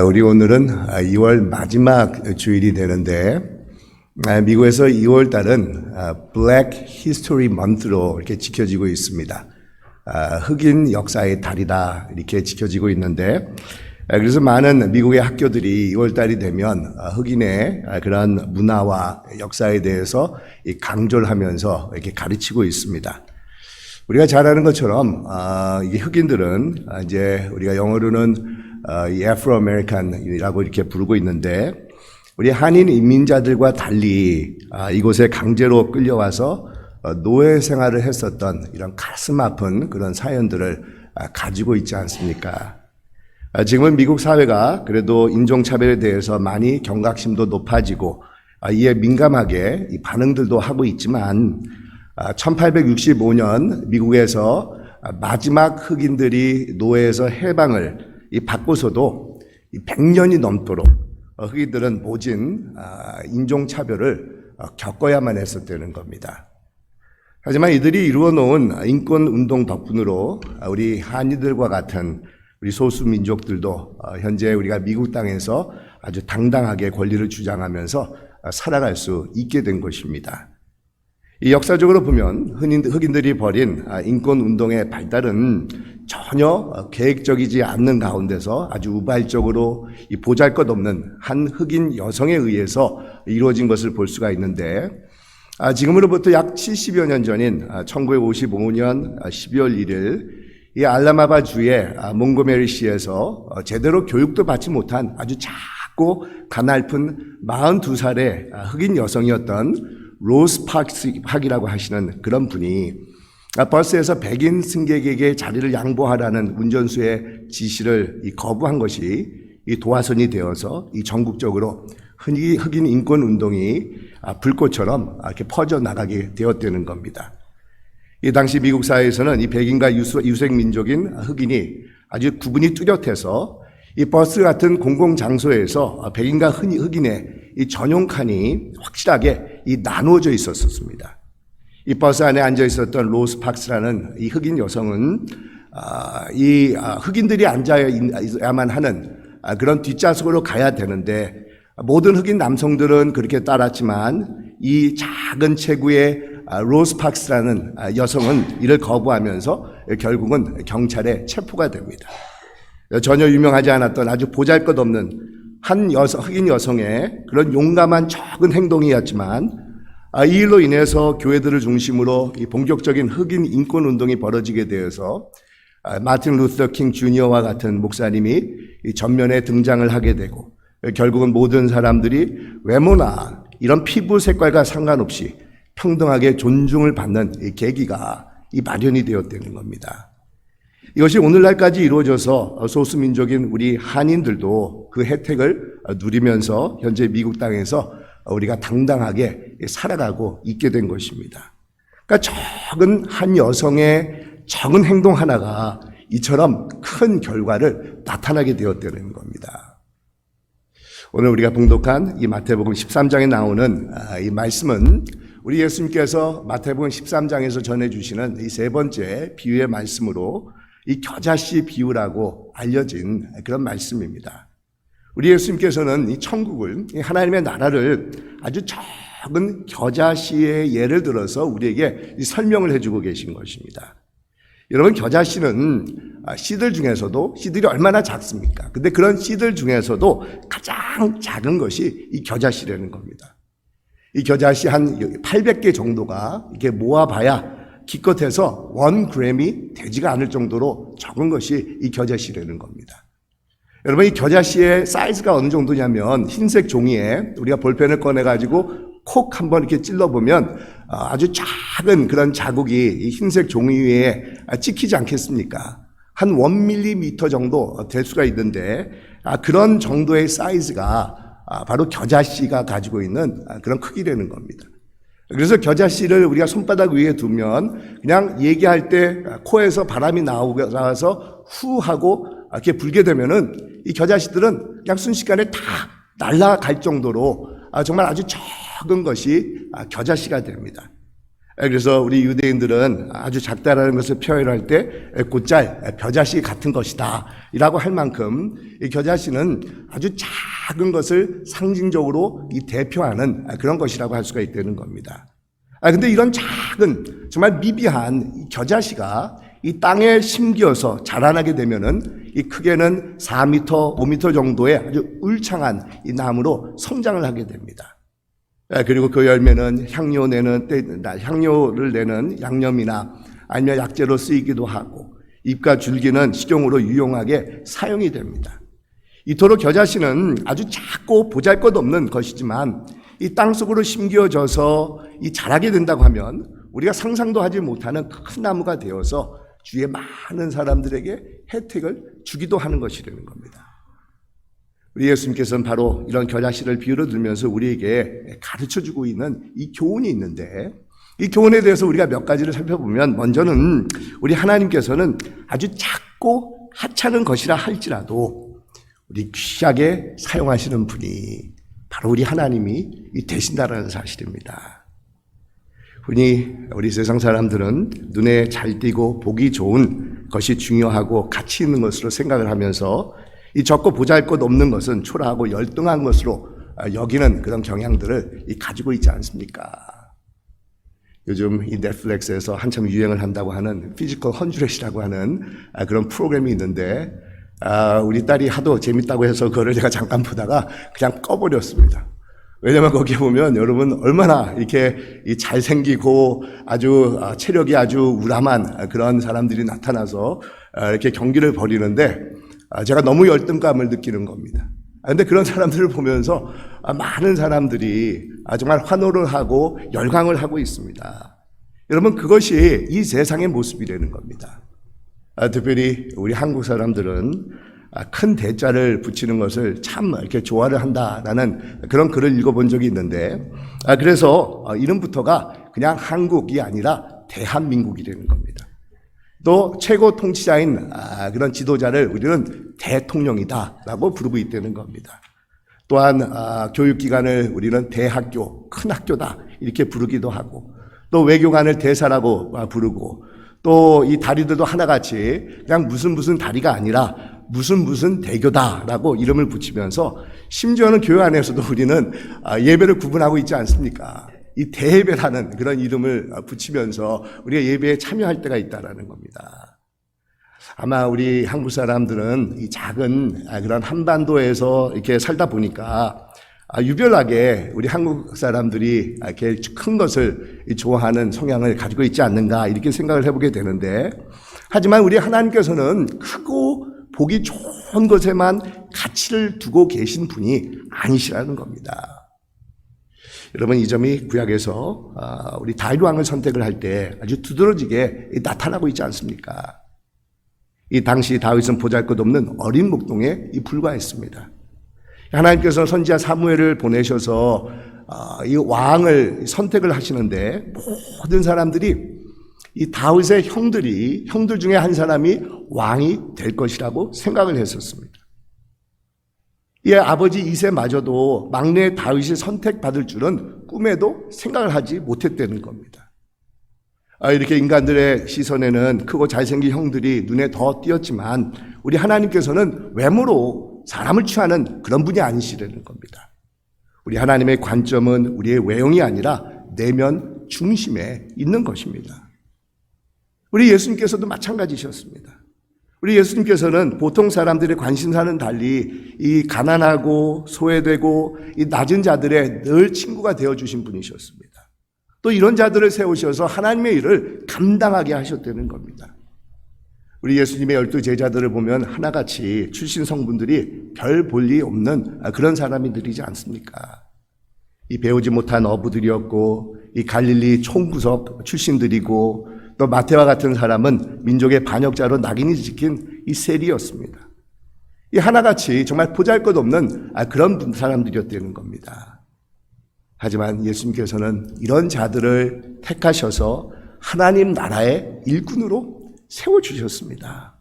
우리 오늘은 2월 마지막 주일이 되는데 미국에서 2월 달은 Black History Month로 이렇게 지켜지고 있습니다. 흑인 역사의 달이다 이렇게 지켜지고 있는데 그래서 많은 미국의 학교들이 2월 달이 되면 흑인의 그런 문화와 역사에 대해서 강조를 하면서 이렇게 가르치고 있습니다. 우리가 잘 아는 것처럼 이 흑인들은 이제 우리가 영어로는 이 Afro-American이라고 이렇게 부르고 있는데 우리 한인 이민자들과 달리 이곳에 강제로 끌려와서 노예 생활을 했었던 이런 가슴 아픈 그런 사연들을 가지고 있지 않습니까? 지금은 미국 사회가 그래도 인종차별에 대해서 많이 경각심도 높아지고 이에 민감하게 이 반응들도 하고 있지만 1865년 미국에서 마지막 흑인들이 노예에서 해방을 받고서도 100년이 넘도록 흑인들은 모진 인종차별을 겪어야만 했었다는 겁니다. 하지만 이들이 이루어 놓은 인권운동 덕분으로 우리 한인들과 같은 우리 소수민족들도 현재 우리가 미국 땅에서 아주 당당하게 권리를 주장하면서 살아갈 수 있게 된 것입니다. 이 역사적으로 보면 흑인들이 벌인 인권운동의 발달은 전혀 계획적이지 않는 가운데서 아주 우발적으로 이 보잘것없는 한 흑인 여성에 의해서 이루어진 것을 볼 수가 있는데 지금으로부터 약 70여 년 전인 1955년 12월 1일 이 알라바마 주의 몽고메리시에서 제대로 교육도 받지 못한 아주 작고 가냘픈 42살의 흑인 여성이었던 로스 파크이라고 하시는 그런 분이 버스에서 백인 승객에게 자리를 양보하라는 운전수의 지시를 거부한 것이 이 도화선이 되어서 이 전국적으로 흑인 인권 운동이 불꽃처럼 이렇게 퍼져 나가게 되었다는 겁니다. 이 당시 미국 사회에서는 이 백인과 유색 민족인 흑인이 아주 구분이 뚜렷해서 이 버스 같은 공공 장소에서 백인과 흑인의 이 전용 칸이 확실하게 나누어져 있었습니다. 이 버스 안에 앉아 있었던 로스 파크스라는 이 흑인 여성은 이 흑인들이 앉아야만 하는 그런 뒷좌석으로 가야 되는데 모든 흑인 남성들은 그렇게 따랐지만 이 작은 체구의 로스 파크스라는 여성은 이를 거부하면서 결국은 경찰에 체포가 됩니다. 전혀 유명하지 않았던 아주 보잘것없는 한 흑인 여성의 그런 용감한 적은 행동이었지만 이 일로 인해서 교회들을 중심으로 이 본격적인 흑인 인권 운동이 벌어지게 되어서 마틴 루터 킹 주니어와 같은 목사님이 전면에 등장을 하게 되고 결국은 모든 사람들이 외모나 이런 피부 색깔과 상관없이 평등하게 존중을 받는 이 계기가 마련이 되었다는 겁니다. 이것이 오늘날까지 이루어져서 소수민족인 우리 한인들도 그 혜택을 누리면서 현재 미국 땅에서 우리가 당당하게 살아가고 있게 된 것입니다. 그러니까 적은 한 여성의 적은 행동 하나가 이처럼 큰 결과를 나타나게 되었다는 겁니다. 오늘 우리가 봉독한 이 마태복음 13장에 나오는 이 말씀은 우리 예수님께서 마태복음 13장에서 전해주시는 이 세 번째 비유의 말씀으로 이 겨자씨 비유라고 알려진 그런 말씀입니다. 우리 예수님께서는 이 천국을, 이 하나님의 나라를 아주 적은 겨자씨의 예를 들어서 우리에게 설명을 해주고 계신 것입니다. 여러분, 겨자씨는 씨들 중에서도 씨들이 얼마나 작습니까? 근데 그런 씨들 중에서도 가장 작은 것이 이 겨자씨라는 겁니다. 이 겨자씨 한 800개 정도가 이렇게 모아봐야 기껏해서 1g이 되지가 않을 정도로 적은 것이 이 겨자씨라는 겁니다. 여러분, 이 겨자씨의 사이즈가 어느 정도냐면 흰색 종이에 우리가 볼펜을 꺼내가지고 콕 한번 이렇게 찔러보면 아주 작은 그런 자국이 이 흰색 종이 위에 찍히지 않겠습니까? 한 1mm 정도 될 수가 있는데 그런 정도의 사이즈가 바로 겨자씨가 가지고 있는 그런 크기라는 겁니다. 그래서 겨자씨를 우리가 손바닥 위에 두면 그냥 얘기할 때 코에서 바람이 나와서 후 하고 이렇게 불게 되면은 이 겨자씨들은 그냥 순식간에 다 날아갈 정도로 정말 아주 적은 것이 겨자씨가 됩니다. 그래서 우리 유대인들은 아주 작다라는 것을 표현할 때 곧잘 벼자씨 같은 것이다 이라고 할 만큼 이 겨자씨는 아주 작은 것을 상징적으로 대표하는 그런 것이라고 할 수가 있다는 겁니다. 근데 이런 작은 정말 미비한 이 겨자씨가 이 땅에 심기어서 자라나게 되면은 이 크게는 4m, 5m 정도의 아주 울창한 이 나무로 성장을 하게 됩니다. 그리고 그 열매는 향료를 내는 양념이나 아니면 약재로 쓰이기도 하고 잎과 줄기는 식용으로 유용하게 사용이 됩니다. 이토록 겨자씨는 아주 작고 보잘것없는 것이지만 이 땅속으로 심겨져서 이 자라게 된다고 하면 우리가 상상도 하지 못하는 큰 나무가 되어서 주위의 많은 사람들에게 혜택을 주기도 하는 것이라는 겁니다. 우리 예수님께서는 바로 이런 겨자씨를 비유로 들면서 우리에게 가르쳐주고 있는 이 교훈이 있는데 이 교훈에 대해서 우리가 몇 가지를 살펴보면 먼저는 우리 하나님께서는 아주 작고 하찮은 것이라 할지라도 우리 귀하게 사용하시는 분이 바로 우리 하나님이 되신다라는 사실입니다. 흔히 우리 세상 사람들은 눈에 잘 띄고 보기 좋은 것이 중요하고 가치 있는 것으로 생각을 하면서 이 적고 보잘것없는 것은 초라하고 열등한 것으로 여기는 그런 경향들을 가지고 있지 않습니까? 요즘 이 넷플릭스에서 한참 유행을 한다고 하는 피지컬 100이라고 하는 그런 프로그램이 있는데 우리 딸이 하도 재밌다고 해서 그거를 제가 잠깐 보다가 그냥 꺼버렸습니다. 왜냐면 거기에 보면 여러분 얼마나 이렇게 잘생기고 아주 체력이 아주 우람한 그런 사람들이 나타나서 이렇게 경기를 벌이는데 제가 너무 열등감을 느끼는 겁니다. 그런데 그런 사람들을 보면서 많은 사람들이 정말 환호를 하고 열광을 하고 있습니다. 여러분 그것이 이 세상의 모습이라는 겁니다. 특별히 우리 한국 사람들은 큰 대자를 붙이는 것을 참 이렇게 좋아를 한다라는 그런 글을 읽어본 적이 있는데 그래서 이름부터가 그냥 한국이 아니라 대한민국이라는 겁니다. 또 최고 통치자인 그런 지도자를 우리는 대통령이다라고 부르고 있다는 겁니다. 또한 교육기관을 우리는 대학교, 큰 학교다 이렇게 부르기도 하고 또 외교관을 대사라고 부르고 또 이 다리들도 하나같이 그냥 무슨 다리가 아니라 무슨 대교다라고 이름을 붙이면서 심지어는 교회 안에서도 우리는 예배를 구분하고 있지 않습니까? 이 대예배라는 그런 이름을 붙이면서 우리가 예배에 참여할 때가 있다라는 겁니다. 아마 우리 한국 사람들은 이 작은 그런 한반도에서 이렇게 살다 보니까 유별나게 우리 한국 사람들이 이렇게 큰 것을 좋아하는 성향을 가지고 있지 않는가 이렇게 생각을 해보게 되는데 하지만 우리 하나님께서는 크고 보기 좋은 것에만 가치를 두고 계신 분이 아니시라는 겁니다. 여러분 이 점이 구약에서 우리 다윗 왕을 선택을 할 때 아주 두드러지게 나타나고 있지 않습니까? 이 당시 다윗은 보잘것없는 어린 목동에 불과했습니다. 하나님께서 선지자 사무엘을 보내셔서 이 왕을 선택을 하시는데 모든 사람들이 이 다윗의 형들 중에 한 사람이 왕이 될 것이라고 생각을 했었습니다. 이 아버지 이새마저도 막내 다윗이 선택받을 줄은 꿈에도 생각을 하지 못했다는 겁니다. 이렇게 인간들의 시선에는 크고 잘생긴 형들이 눈에 더 띄었지만 우리 하나님께서는 외모로 사람을 취하는 그런 분이 아니시라는 겁니다. 우리 하나님의 관점은 우리의 외형이 아니라 내면 중심에 있는 것입니다. 우리 예수님께서도 마찬가지셨습니다. 우리 예수님께서는 보통 사람들의 관심사는 달리 이 가난하고 소외되고 이 낮은 자들의 늘 친구가 되어주신 분이셨습니다. 또 이런 자들을 세우셔서 하나님의 일을 감당하게 하셨다는 겁니다. 우리 예수님의 12제자들을 보면 하나같이 출신 성분들이 별 볼일 없는 그런 사람들이지 않습니까? 이 배우지 못한 어부들이었고 이 갈릴리 총구석 출신들이고 또 마태와 같은 사람은 민족의 반역자로 낙인이 찍힌 이 세리였습니다. 이 하나같이 정말 보잘것없는 그런 사람들이었다는 겁니다. 하지만 예수님께서는 이런 자들을 택하셔서 하나님 나라의 일꾼으로 세워주셨습니다.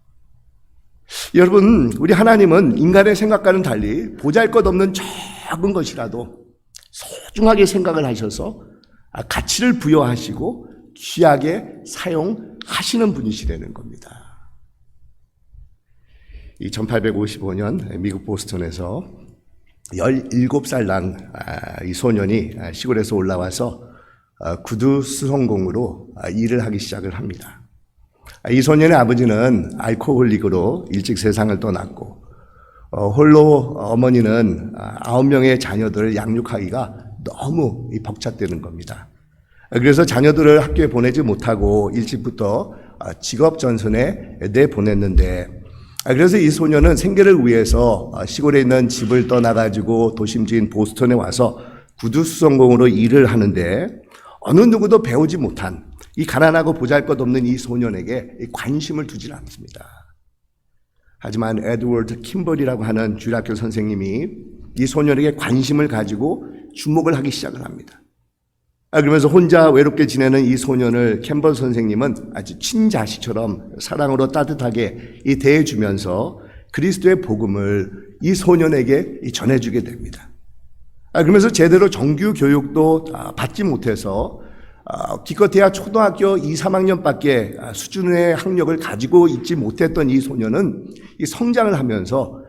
여러분, 우리 하나님은 인간의 생각과는 달리 보잘것없는 작은 것이라도 소중하게 생각을 하셔서 가치를 부여하시고 귀하게 사용하시는 분이시라는 겁니다. 이 1855년 미국 보스턴에서 17살 난 이 소년이 시골에서 올라와서 구두 수송공으로 일을 하기 시작을 합니다. 이 소년의 아버지는 알코올릭으로 일찍 세상을 떠났고 홀로 어머니는 9명의 자녀들을 양육하기가 너무 벅찼다는 겁니다. 그래서 자녀들을 학교에 보내지 못하고 일찍부터 직업 전선에 내보냈는데, 그래서 이 소녀는 생계를 위해서 시골에 있는 집을 떠나가지고 도심지인 보스턴에 와서 구두 수송공으로 일을 하는데, 어느 누구도 배우지 못한 이 가난하고 보잘것없는 이 소년에게 관심을 두질 않습니다. 하지만 에드워드 킴벌이라고 하는 주일학교 선생님이 이 소년에게 관심을 가지고 주목을 하기 시작을 합니다. 그러면서 혼자 외롭게 지내는 이 소년을 캠벌 선생님은 아주 친자식처럼 사랑으로 따뜻하게 대해주면서 그리스도의 복음을 이 소년에게 전해주게 됩니다. 그러면서 제대로 정규 교육도 받지 못해서 기껏해야 초등학교 2, 3학년밖에 수준의 학력을 가지고 있지 못했던 이 소년은 이 성장을 하면서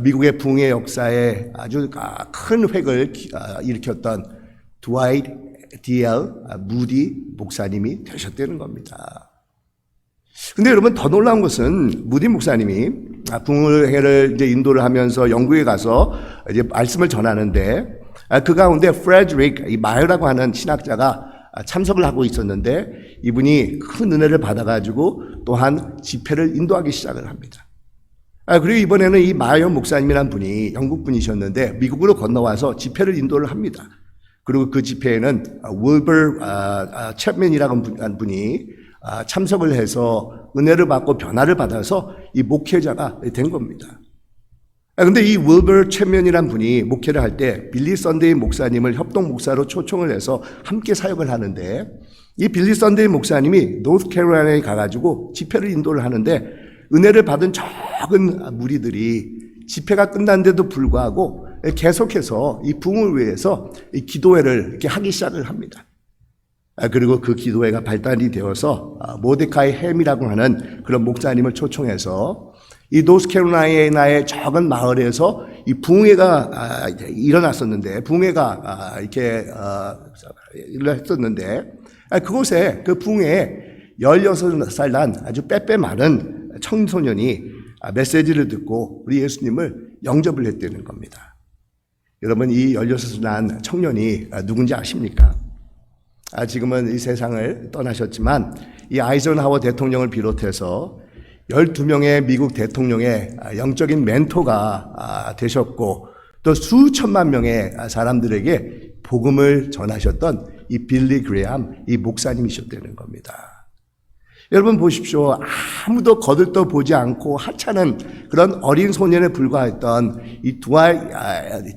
미국의 붕괴 역사에 아주 큰 획을 일으켰던 드와이트 D.L. 무디 목사님이 되셨다는 겁니다. 근데 여러분, 더 놀라운 것은 무디 목사님이 붕괴를 이제 인도를 하면서 영국에 가서 이제 말씀을 전하는데, 그 가운데 프레드릭 마이어라고 하는 신학자가 참석을 하고 있었는데, 이분이 큰 은혜를 받아가지고 또한 집회를 인도하기 시작을 합니다. 그리고 이번에는 이 마이어 목사님이란 분이 영국 분이셨는데 미국으로 건너와서 집회를 인도를 합니다. 그리고 그 집회에는 윌버 챕맨이라는 분이 참석을 해서 은혜를 받고 변화를 받아서 이 목회자가 된 겁니다. 그런데 이 윌버 챕맨이라는 분이 목회를 할 때 빌리 선데이 목사님을 협동 목사로 초청을 해서 함께 사역을 하는데, 이 빌리 선데이 목사님이 노스캐롤라이나에 가가지고 집회를 인도를 하는데 은혜를 받은 적은 무리들이 집회가 끝났는데도 불구하고 계속해서 이 붕을 위해서 이 기도회를 이렇게 하기 시작을 합니다. 그리고 그 기도회가 발달이 되어서 모데카이 햄이라고 하는 그런 목사님을 초청해서 이 노스캐롤라이나의 작은 마을에서 이 붕괴가 일어났었는데, 붕괴가 이렇게 일어났었는데, 그곳에 그 붕괴에 16살 난 아주 빼빼 마른 청소년이 메시지를 듣고 우리 예수님을 영접을 했다는 겁니다. 여러분, 이 16살 난 청년이 누군지 아십니까? 지금은 이 세상을 떠나셨지만 이 아이젠하워 대통령을 비롯해서 12명의 미국 대통령의 영적인 멘토가 되셨고, 또 수천만 명의 사람들에게 복음을 전하셨던 이 빌리 그레함 이 목사님이셨다는 겁니다. 여러분 보십시오. 아무도 거들떠 보지 않고 하찮은 그런 어린 소년에 불과했던 이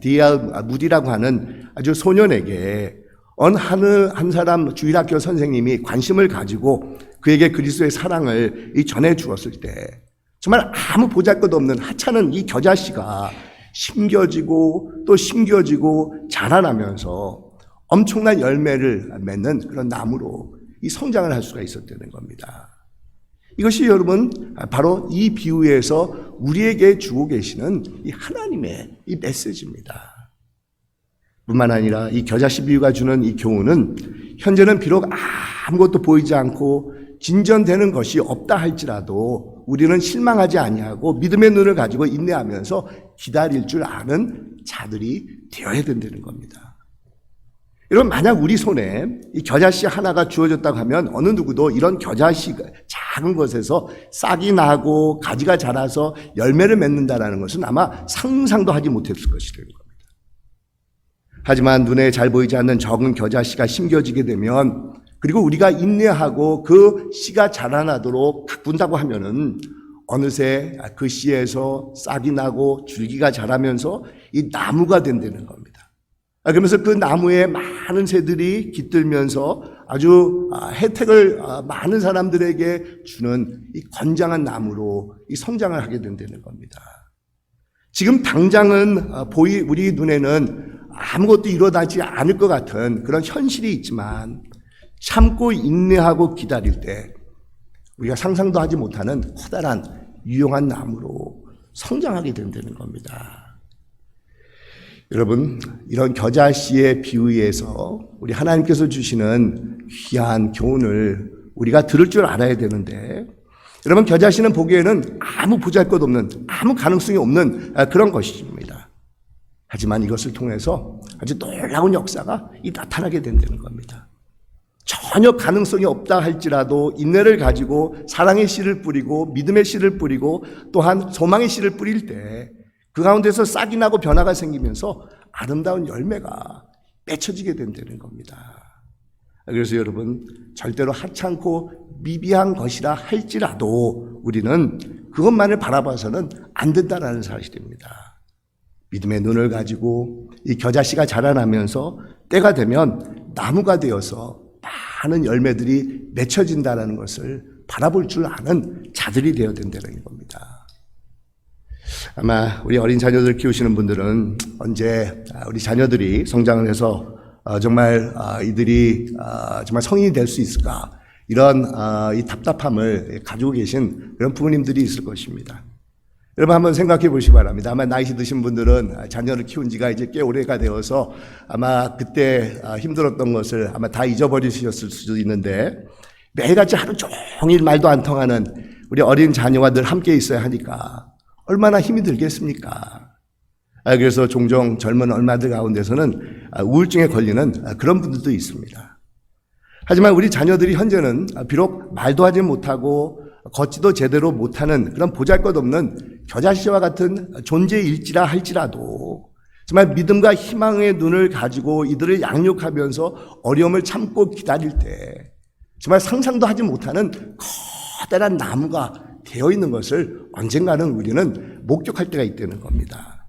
D.L. 무디라고 하는 아주 소년에게 어느 한 사람 주일학교 선생님이 관심을 가지고 그에게 그리스도의 사랑을 전해 주었을 때, 정말 아무 보잘것없는 하찮은 이 겨자씨가 심겨지고 또 심겨지고 자라나면서 엄청난 열매를 맺는 그런 나무로 이 성장을 할 수가 있었다는 겁니다. 이것이 여러분 바로 이 비유에서 우리에게 주고 계시는 이 하나님의 이 메시지입니다. 뿐만 아니라 이 겨자씨 비유가 주는 이 교훈은 현재는 비록 아무것도 보이지 않고 진전되는 것이 없다 할지라도 우리는 실망하지 아니하고 믿음의 눈을 가지고 인내하면서 기다릴 줄 아는 자들이 되어야 된다는 겁니다. 여러분, 만약 우리 손에 이 겨자씨 하나가 주어졌다고 하면 어느 누구도 이런 겨자씨 작은 것에서 싹이 나고 가지가 자라서 열매를 맺는다는 것은 아마 상상도 하지 못했을 것이라는 겁니다. 하지만 눈에 잘 보이지 않는 적은 겨자씨가 심겨지게 되면, 그리고 우리가 인내하고 그 씨가 자라나도록 가꾼다고 하면은 어느새 그 씨에서 싹이 나고 줄기가 자라면서 이 나무가 된다는 겁니다. 그러면서 그 나무에 많은 새들이 깃들면서 아주 혜택을 많은 사람들에게 주는 이 건장한 나무로 이 성장을 하게 된다는 겁니다. 지금 당장은 우리 눈에는 아무것도 일어나지 않을 것 같은 그런 현실이 있지만, 참고 인내하고 기다릴 때 우리가 상상도 하지 못하는 커다란 유용한 나무로 성장하게 된다는 겁니다. 여러분, 이런 겨자씨의 비유에서 우리 하나님께서 주시는 귀한 교훈을 우리가 들을 줄 알아야 되는데, 여러분, 겨자씨는 보기에는 아무 보잘것없는, 아무 가능성이 없는 그런 것입니다. 하지만 이것을 통해서 아주 놀라운 역사가 나타나게 된다는 겁니다. 전혀 가능성이 없다 할지라도 인내를 가지고 사랑의 씨를 뿌리고 믿음의 씨를 뿌리고 또한 소망의 씨를 뿌릴 때 그 가운데서 싹이 나고 변화가 생기면서 아름다운 열매가 맺혀지게 된다는 겁니다. 그래서 여러분, 절대로 하찮고 미비한 것이라 할지라도 우리는 그것만을 바라봐서는 안 된다는 사실입니다. 믿음의 눈을 가지고 이 겨자씨가 자라나면서 때가 되면 나무가 되어서 많은 열매들이 맺혀진다는 것을 바라볼 줄 아는 자들이 되어야 된다는 겁니다. 아마 우리 어린 자녀들 키우시는 분들은 언제 우리 자녀들이 성장을 해서 정말 이들이 정말 성인이 될 수 있을까, 이런 이 답답함을 가지고 계신 그런 부모님들이 있을 것입니다. 여러분 한번 생각해 보시기 바랍니다. 아마 나이 드신 분들은 자녀를 키운 지가 이제 꽤 오래가 되어서 아마 그때 힘들었던 것을 아마 다 잊어버리셨을 수도 있는데, 매일같이 하루 종일 말도 안 통하는 우리 어린 자녀와 늘 함께 있어야 하니까 얼마나 힘이 들겠습니까? 그래서 종종 젊은 얼마들 가운데서는 우울증에 걸리는 그런 분들도 있습니다. 하지만 우리 자녀들이 현재는 비록 말도 하지 못하고 걷지도 제대로 못하는 그런 보잘것없는 겨자씨와 같은 존재일지라 할지라도 정말 믿음과 희망의 눈을 가지고 이들을 양육하면서 어려움을 참고 기다릴 때 정말 상상도 하지 못하는 커다란 나무가 되어 있는 것을 언젠가는 우리는 목격할 때가 있다는 겁니다.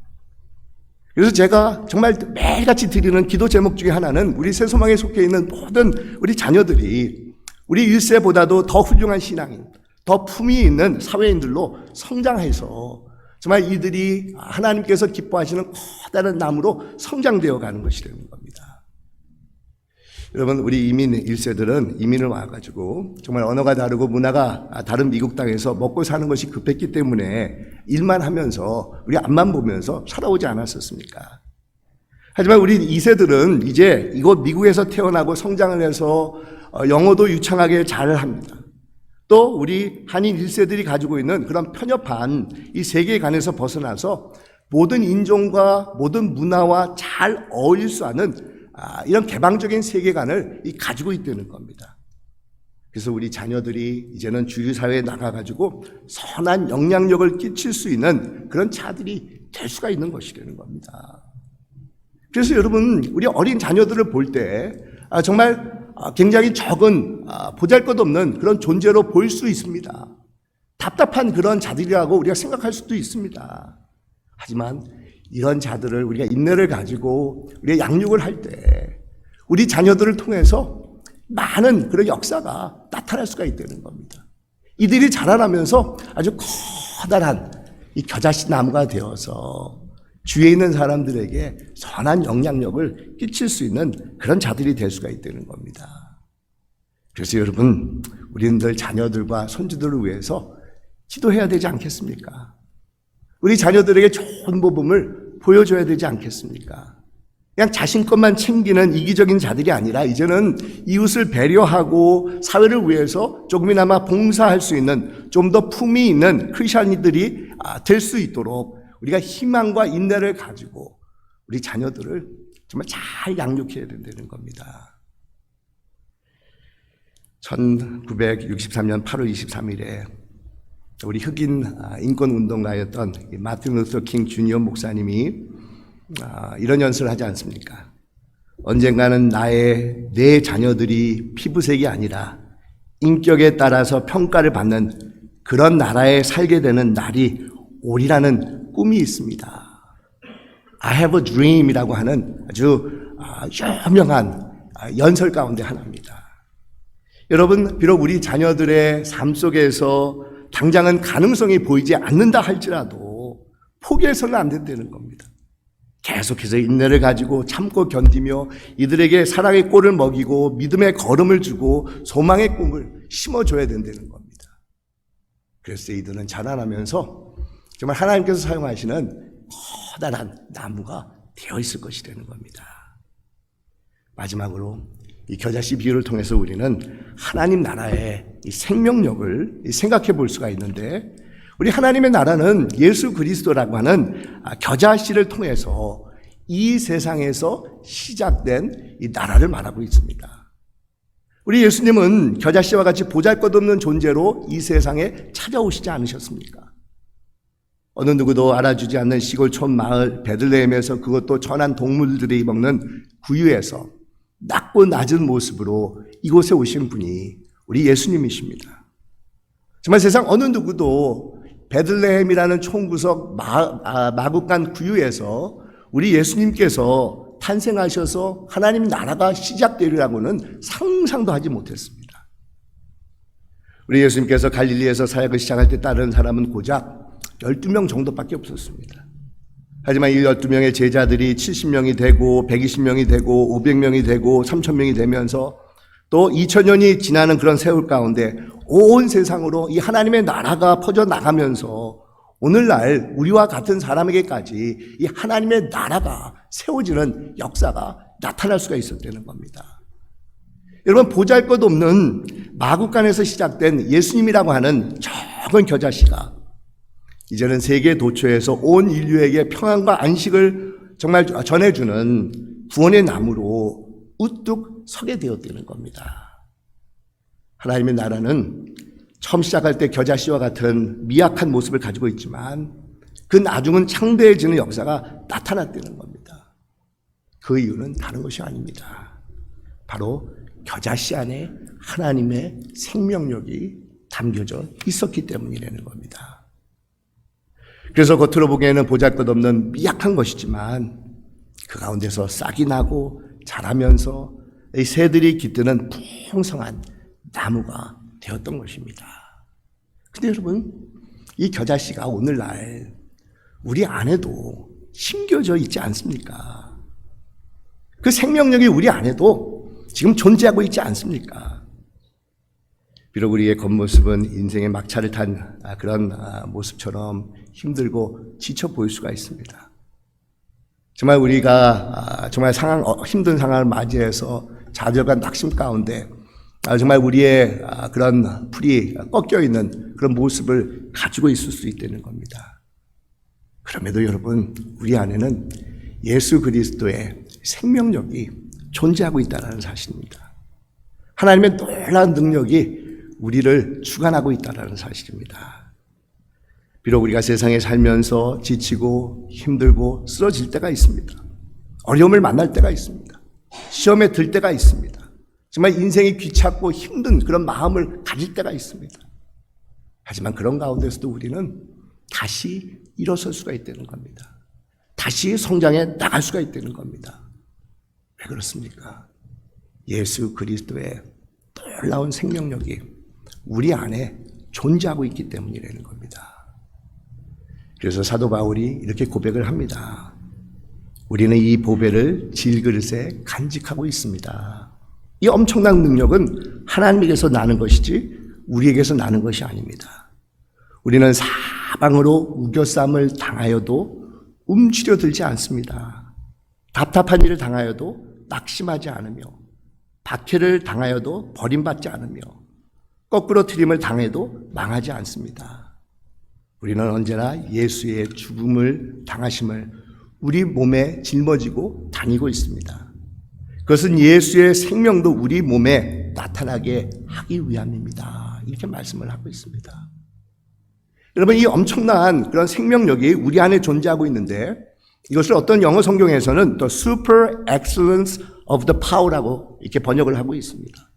그래서 제가 정말 매일같이 드리는 기도 제목 중에 하나는 우리 새소망에 속해 있는 모든 우리 자녀들이 우리 1세보다도 더 훌륭한 신앙인, 더 품위 있는 사회인들로 성장해서 정말 이들이 하나님께서 기뻐하시는 커다란 나무로 성장되어 가는 것이라는 겁니다. 여러분, 우리 이민 1세들은 이민을 와가지고 정말 언어가 다르고 문화가 다른 미국 땅에서 먹고 사는 것이 급했기 때문에 일만 하면서 우리 앞만 보면서 살아오지 않았었습니까? 하지만 우리 2세들은 이제 이곳 미국에서 태어나고 성장을 해서 영어도 유창하게 잘 합니다. 또 우리 한인 1세들이 가지고 있는 그런 편협한 이 세계관에서 벗어나서 모든 인종과 모든 문화와 잘 어울릴 수 있는 이런 개방적인 세계관을 가지고 있다는 겁니다. 그래서 우리 자녀들이 이제는 주류사회에 나가가지고 선한 영향력을 끼칠 수 있는 그런 자들이 될 수가 있는 것이라는 겁니다. 그래서 여러분, 우리 어린 자녀들을 볼 때 정말 굉장히 적은 보잘것없는 그런 존재로 보일 수 있습니다. 답답한 그런 자들이라고 우리가 생각할 수도 있습니다. 하지만 이런 자들을 우리가 인내를 가지고 우리가 양육을 할 때 우리 자녀들을 통해서 많은 그런 역사가 나타날 수가 있다는 겁니다. 이들이 자라나면서 아주 커다란 이 겨자씨 나무가 되어서 주위에 있는 사람들에게 선한 영향력을 끼칠 수 있는 그런 자들이 될 수가 있다는 겁니다. 그래서 여러분, 우리는 늘 자녀들과 손주들을 위해서 기도해야 되지 않겠습니까? 우리 자녀들에게 좋은 모범을 보여줘야 되지 않겠습니까? 그냥 자신 것만 챙기는 이기적인 자들이 아니라 이제는 이웃을 배려하고 사회를 위해서 조금이나마 봉사할 수 있는 좀 더 품위 있는 크리스천이들이 될 수 있도록 우리가 희망과 인내를 가지고 우리 자녀들을 정말 잘 양육해야 된다는 겁니다. 1963년 8월 23일에 우리 흑인 인권운동가였던 마틴 루터 킹 주니어 목사님이 이런 연설을 하지 않습니까? 언젠가는 내 자녀들이 피부색이 아니라 인격에 따라서 평가를 받는 그런 나라에 살게 되는 날이 오리라는 꿈이 있습니다. I have a dream이라고 하는 아주 유명한 연설 가운데 하나입니다. 여러분, 비록 우리 자녀들의 삶 속에서 당장은 가능성이 보이지 않는다 할지라도 포기해서는 안 된다는 겁니다. 계속해서 인내를 가지고 참고 견디며 이들에게 사랑의 꼴을 먹이고 믿음의 걸음을 주고 소망의 꿈을 심어줘야 된다는 겁니다. 그래서 이들은 자라나면서 정말 하나님께서 사용하시는 커다란 나무가 되어 있을 것이라는 겁니다. 마지막으로 이 겨자씨 비유를 통해서 우리는 하나님 나라의 이 생명력을 생각해 볼 수가 있는데, 우리 하나님의 나라는 예수 그리스도라고 하는 겨자씨를 통해서 이 세상에서 시작된 이 나라를 말하고 있습니다. 우리 예수님은 겨자씨와 같이 보잘것없는 존재로 이 세상에 찾아오시지 않으셨습니까? 어느 누구도 알아주지 않는 시골촌 마을 베들레헴에서, 그것도 천한 동물들이 먹는 구유에서 낮고 낮은 모습으로 이곳에 오신 분이 우리 예수님이십니다. 정말 세상 어느 누구도 베들레헴이라는 총구석 마국간 구유에서 우리 예수님께서 탄생하셔서 하나님 나라가 시작되리라고는 상상도 하지 못했습니다. 우리 예수님께서 갈릴리에서 사역을 시작할 때 따른 사람은 고작 12명 정도밖에 없었습니다. 하지만 이 12명의 제자들이 70명이 되고 120명이 되고 500명이 되고 3000명이 되면서 또 2000년이 지나는 그런 세월 가운데 온 세상으로 이 하나님의 나라가 퍼져나가면서 오늘날 우리와 같은 사람에게까지 이 하나님의 나라가 세워지는 역사가 나타날 수가 있었다는 겁니다. 여러분, 보잘것없는 마국간에서 시작된 예수님이라고 하는 적은 겨자씨가 이제는 세계 도처에서 온 인류에게 평안과 안식을 정말 전해주는 구원의 나무로 우뚝 서게 되었다는 겁니다. 하나님의 나라는 처음 시작할 때 겨자씨와 같은 미약한 모습을 가지고 있지만 그 나중은 창대해지는 역사가 나타났다는 겁니다. 그 이유는 다른 것이 아닙니다. 바로 겨자씨 안에 하나님의 생명력이 담겨져 있었기 때문이라는 겁니다. 그래서 겉으로 보기에는 보잘것없는 미약한 것이지만 그 가운데서 싹이 나고 자라면서 이 새들이 깃드는 풍성한 나무가 되었던 것입니다. 근데 여러분, 이 겨자씨가 오늘날 우리 안에도 심겨져 있지 않습니까? 그 생명력이 우리 안에도 지금 존재하고 있지 않습니까? 비록 우리의 겉모습은 인생의 막차를 탄 그런 모습처럼 힘들고 지쳐 보일 수가 있습니다. 정말 우리가 정말 힘든 상황을 맞이해서 좌절과 낙심 가운데 정말 우리의 그런 풀이 꺾여 있는 그런 모습을 가지고 있을 수 있다는 겁니다. 그럼에도 여러분, 우리 안에는 예수 그리스도의 생명력이 존재하고 있다는 사실입니다. 하나님의 놀라운 능력이 우리를 주관하고 있다는 사실입니다. 비록 우리가 세상에 살면서 지치고 힘들고 쓰러질 때가 있습니다. 어려움을 만날 때가 있습니다. 시험에 들 때가 있습니다. 정말 인생이 귀찮고 힘든 그런 마음을 가질 때가 있습니다. 하지만 그런 가운데서도 우리는 다시 일어설 수가 있다는 겁니다. 다시 성장해 나갈 수가 있다는 겁니다. 왜 그렇습니까? 예수 그리스도의 놀라운 생명력이 우리 안에 존재하고 있기 때문이라는 겁니다. 그래서 사도 바울이 이렇게 고백을 합니다. 우리는 이 보배를 질그릇에 간직하고 있습니다. 이 엄청난 능력은 하나님에게서 나는 것이지 우리에게서 나는 것이 아닙니다. 우리는 사방으로 우겨쌈을 당하여도 움츠려 들지 않습니다. 답답한 일을 당하여도 낙심하지 않으며, 박해를 당하여도 버림받지 않으며, 거꾸로 트림을 당해도 망하지 않습니다. 우리는 언제나 예수의 죽음을 당하심을 우리 몸에 짊어지고 다니고 있습니다. 그것은 예수의 생명도 우리 몸에 나타나게 하기 위함입니다. 이렇게 말씀을 하고 있습니다. 여러분, 이 엄청난 그런 생명력이 우리 안에 존재하고 있는데, 이것을 어떤 영어 성경에서는 The Super Excellence of the Power라고 이렇게 번역을 하고 있습니다.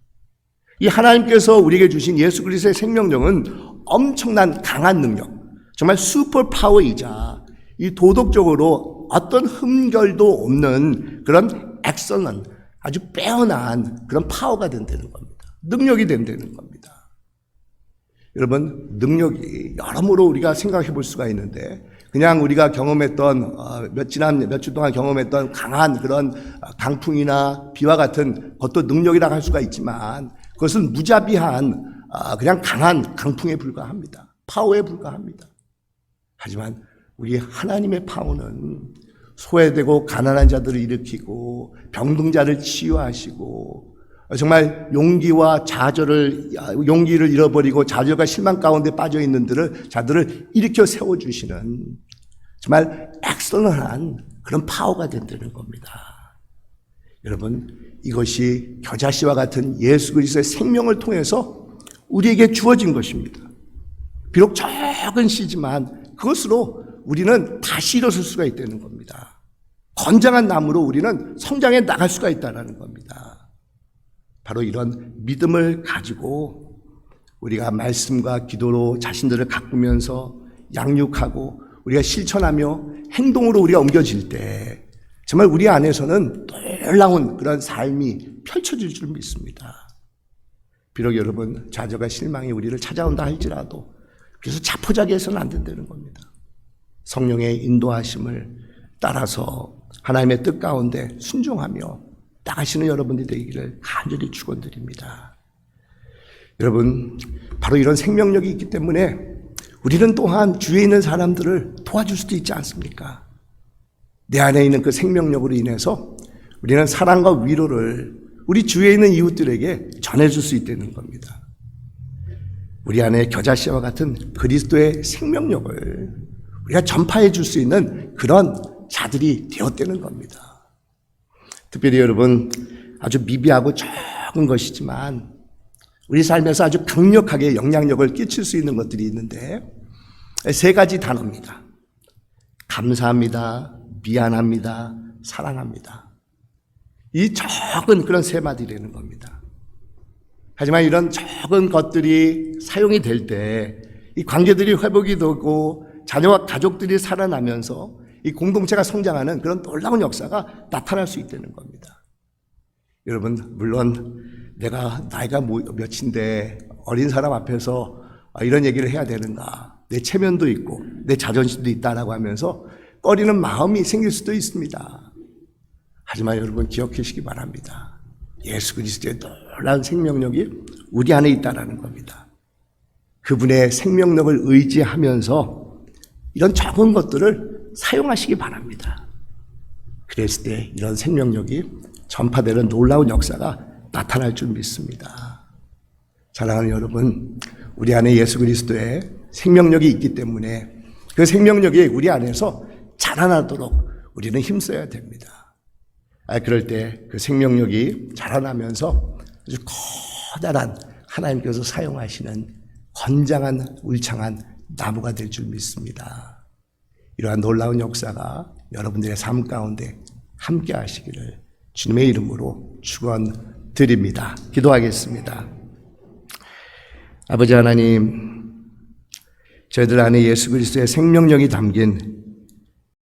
이 하나님께서 우리에게 주신 예수 그리스도의 생명력은 엄청난 강한 능력, 정말 슈퍼 파워이자 이 도덕적으로 어떤 흠결도 없는 그런 엑셀런트, 아주 빼어난 그런 파워가 된다는 겁니다. 능력이 된다는 겁니다. 여러분, 능력이 여러모로 우리가 생각해 볼 수가 있는데 그냥 우리가 경험했던 몇 주 동안 경험했던 강한 그런 강풍이나 비와 같은 것도 능력이라고 할 수가 있지만 그것은 무자비한 그냥 강한 강풍에 불과합니다. 파워에 불과합니다. 하지만 우리 하나님의 파워는 소외되고 가난한 자들을 일으키고 병든 자를 치유하시고 정말 용기를 잃어버리고 좌절과 실망 가운데 빠져 있는 자들을 일으켜 세워주시는 정말 엑셀런한 그런 파워가 된다는 겁니다. 여러분, 이것이 겨자씨와 같은 예수 그리스도의 생명을 통해서 우리에게 주어진 것입니다. 비록 적은 씨지만 그것으로 우리는 다시 일어설 수가 있다는 겁니다. 건장한 나무로 우리는 성장해 나갈 수가 있다는 겁니다. 바로 이런 믿음을 가지고 우리가 말씀과 기도로 자신들을 가꾸면서 양육하고 우리가 실천하며 행동으로 우리가 옮겨질 때 정말 우리 안에서는 놀라운 그런 삶이 펼쳐질 줄 믿습니다. 비록 여러분 좌절과 실망이 우리를 찾아온다 할지라도 그래서 자포자기해서는 안 된다는 겁니다. 성령의 인도하심을 따라서 하나님의 뜻 가운데 순종하며 나가시는 여러분들이 되기를 간절히 축원드립니다. 여러분, 바로 이런 생명력이 있기 때문에 우리는 또한 주위에 있는 사람들을 도와줄 수도 있지 않습니까? 내 안에 있는 그 생명력으로 인해서 우리는 사랑과 위로를 우리 주위에 있는 이웃들에게 전해줄 수 있다는 겁니다. 우리 안에 겨자씨와 같은 그리스도의 생명력을 우리가 전파해 줄 수 있는 그런 자들이 되었다는 겁니다. 특별히 여러분, 아주 미비하고 적은 것이지만 우리 삶에서 아주 강력하게 영향력을 끼칠 수 있는 것들이 있는데 3가지 단어입니다. 감사합니다, 미안합니다, 사랑합니다. 이 적은 그런 3마디라는 겁니다. 하지만 이런 적은 것들이 사용이 될 때 이 관계들이 회복이 되고 자녀와 가족들이 살아나면서 이 공동체가 성장하는 그런 놀라운 역사가 나타날 수 있다는 겁니다. 여러분, 물론 내가 나이가 몇인데 어린 사람 앞에서 이런 얘기를 해야 되는가, 내 체면도 있고 내 자존심도 있다라고 하면서 꺼리는 마음이 생길 수도 있습니다. 하지만 여러분 기억하시기 바랍니다. 예수 그리스도의 놀라운 생명력이 우리 안에 있다라는 겁니다. 그분의 생명력을 의지하면서 이런 적은 것들을 사용하시기 바랍니다. 그랬을 때 이런 생명력이 전파되는 놀라운 역사가 나타날 줄 믿습니다. 사랑하는 여러분, 우리 안에 예수 그리스도의 생명력이 있기 때문에 그 생명력이 우리 안에서 자라나도록 우리는 힘써야 됩니다. 그럴 때 그 생명력이 자라나면서 아주 커다란 하나님께서 사용하시는 건장한 울창한 나무가 될 줄 믿습니다. 이러한 놀라운 역사가 여러분들의 삶 가운데 함께 하시기를 주님의 이름으로 축원드립니다. 기도하겠습니다. 아버지 하나님, 저희들 안에 예수 그리스도의 생명력이 담긴